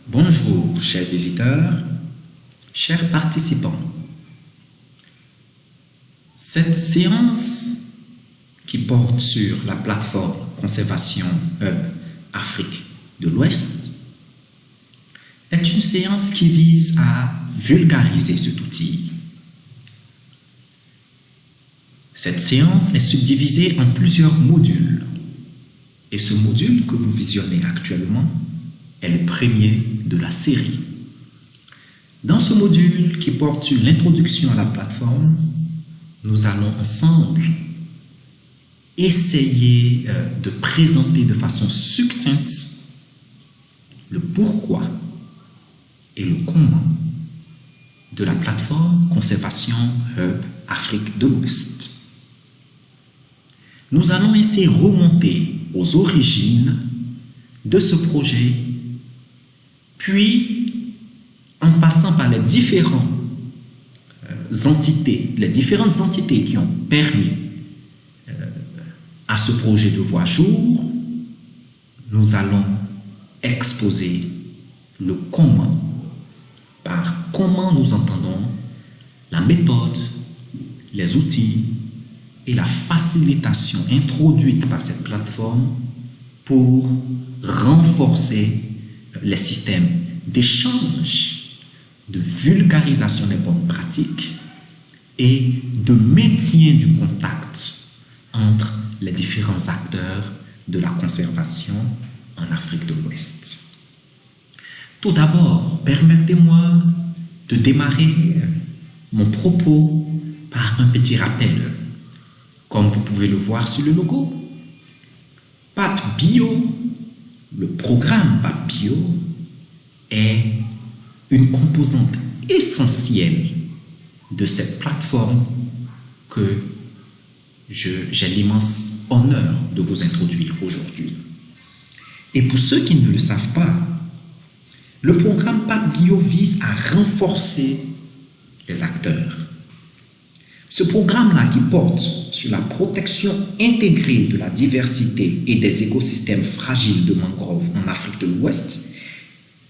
Bonjour, chers visiteurs, chers participants. Cette séance qui porte sur la plateforme Conservation Hub Afrique de l'Ouest est une séance qui vise à vulgariser cet outil. Cette séance est subdivisée en plusieurs modules et ce module que vous visionnez actuellement est le premier de la série. Dans ce module qui porte sur l'introduction à la plateforme, nous allons ensemble essayer de présenter de façon succincte le pourquoi et le comment de la plateforme Conservation Hub Afrique de l'Ouest. Nous allons ainsi remonter aux origines de ce projet, puis en passant par les différentes entités qui ont permis à ce projet de voir jour, nous allons exposer le comment, par comment nous entendons la méthode, les outils et la facilitation introduite par cette plateforme pour renforcer les systèmes d'échange, de vulgarisation des bonnes pratiques et de maintien du contact entre les différents acteurs de la conservation en Afrique de l'Ouest. Tout d'abord, permettez-moi de démarrer mon propos par un petit rappel. Comme vous pouvez le voir sur le logo, PAP Bio, le programme PAP Bio, est une composante essentielle de cette plateforme que j'ai l'immense honneur de vous introduire aujourd'hui. Et pour ceux qui ne le savent pas, le programme PAP Bio vise à renforcer les acteurs. Ce programme-là qui porte sur la protection intégrée de la diversité et des écosystèmes fragiles de mangroves en Afrique de l'Ouest,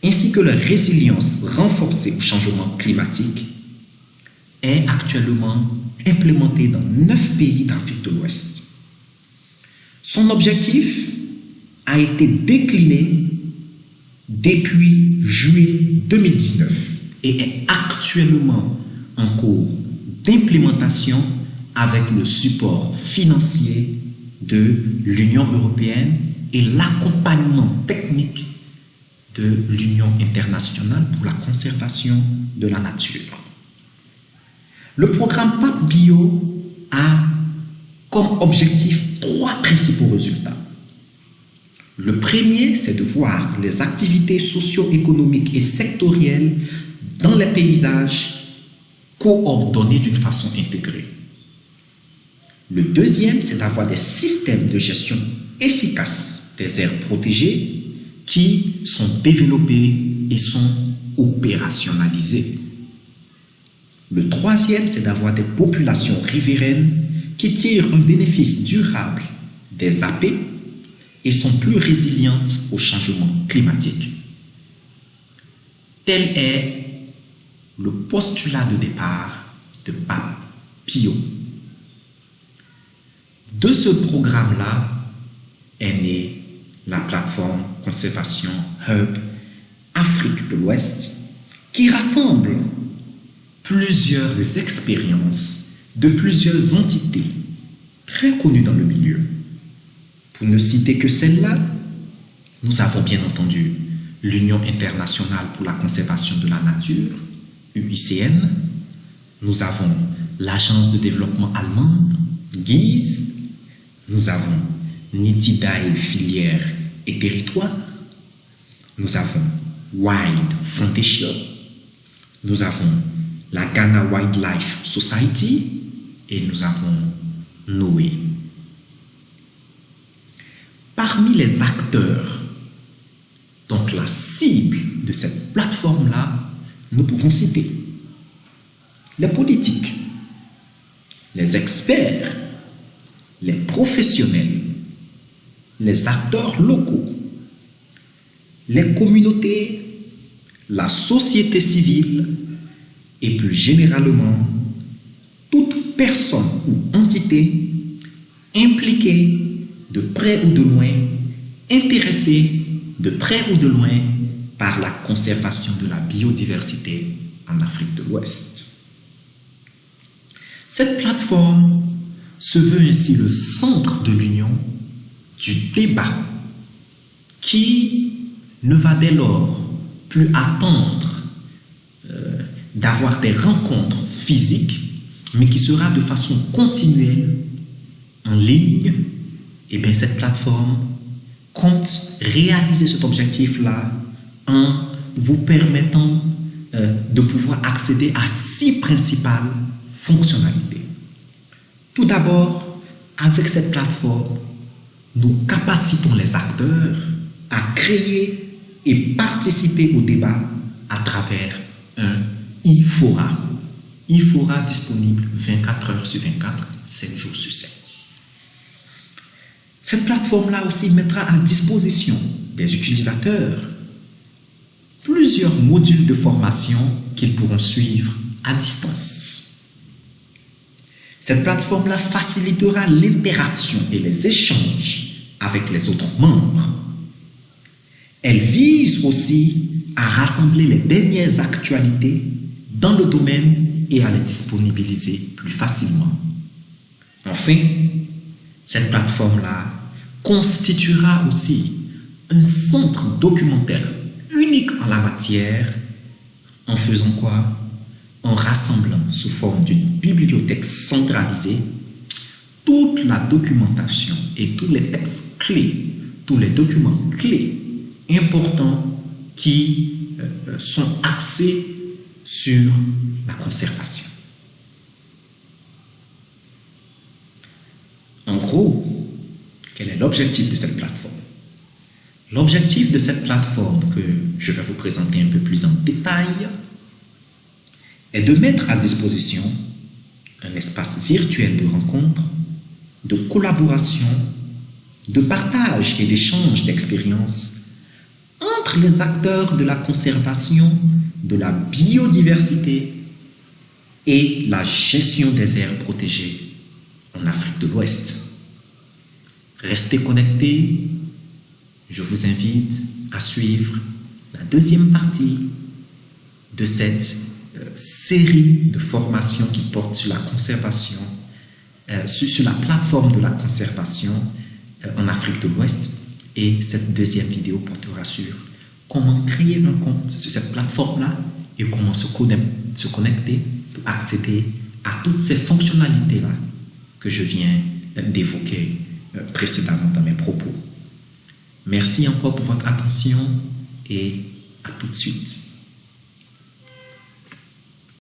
ainsi que leur résilience renforcée au changement climatique, est actuellement implémenté dans 9 pays d'Afrique de l'Ouest. Son objectif a été décliné depuis juillet 2019 et est actuellement en cours d'implémentation avec le support financier de l'Union européenne et l'accompagnement technique de l'Union internationale pour la conservation de la nature. Le programme PAP Bio a comme objectif 3 principaux résultats. Le premier, c'est de voir les activités socio-économiques et sectorielles dans les paysages coordonnées d'une façon intégrée. Le deuxième, c'est d'avoir des systèmes de gestion efficaces des aires protégées qui sont développés et sont opérationnalisés. Le troisième, c'est d'avoir des populations riveraines qui tirent un bénéfice durable des AP et sont plus résilientes au changement climatique. Tel est le postulat de départ de PAP Bio. De ce programme-là est née la plateforme Conservation Hub Afrique de l'Ouest qui rassemble plusieurs expériences de plusieurs entités très connues dans le milieu. Pour ne citer que celle-là, nous avons bien entendu l'Union internationale pour la conservation de la nature, UICN, nous avons l'agence de développement allemande, GIZ, nous avons Nitidae Filières et Territoires, nous avons Wild Foundation, nous avons la Ghana Wildlife Society et nous avons Noé. Parmi les acteurs, donc la cible de cette plateforme-là, nous pouvons citer les politiques, les experts, les professionnels, les acteurs locaux, les communautés la société civile et plus généralement toute personne ou entité impliquée de près ou de loin, intéressée de près ou de loin par la conservation de la biodiversité en Afrique de l'Ouest. Cette plateforme se veut ainsi le centre de l'union, du débat, qui ne va dès lors plus attendre d'avoir des rencontres physiques, mais qui sera de façon continuelle, en ligne. Et bien cette plateforme compte réaliser cet objectif-là en vous permettant de pouvoir accéder à 6 principales fonctionnalités. Tout d'abord, avec cette plateforme, nous capacitons les acteurs à créer et participer au débat à travers un e-fora. E-fora disponible 24 heures sur 24, 7 jours sur 7. Cette plateforme-là aussi mettra à disposition des utilisateurs plusieurs modules de formation qu'ils pourront suivre à distance. Cette plateforme-là facilitera l'interaction et les échanges avec les autres membres. Elle vise aussi à rassembler les dernières actualités dans le domaine et à les disponibiliser plus facilement. Enfin, cette plateforme-là constituera aussi un centre documentaire unique en la matière, en faisant quoi? En rassemblant sous forme d'une bibliothèque centralisée toute la documentation et tous les textes clés, tous les documents clés importants qui sont axés sur la conservation. En gros, quel est l'objectif de cette plateforme? L'objectif de cette plateforme que je vais vous présenter un peu plus en détail est de mettre à disposition un espace virtuel de rencontre, de collaboration, de partage et d'échange d'expériences entre les acteurs de la conservation de la biodiversité et la gestion des aires protégées en Afrique de l'Ouest. Restez connectés. Je vous invite à suivre la deuxième partie de cette série de formations qui portent sur la conservation, sur la plateforme de la conservation en Afrique de l'Ouest. Et cette deuxième vidéo portera sur comment créer un compte sur cette plateforme-là et comment se connecter pour accéder à toutes ces fonctionnalités-là que je viens d'évoquer précédemment dans mes propos. Merci encore pour votre attention et à tout de suite.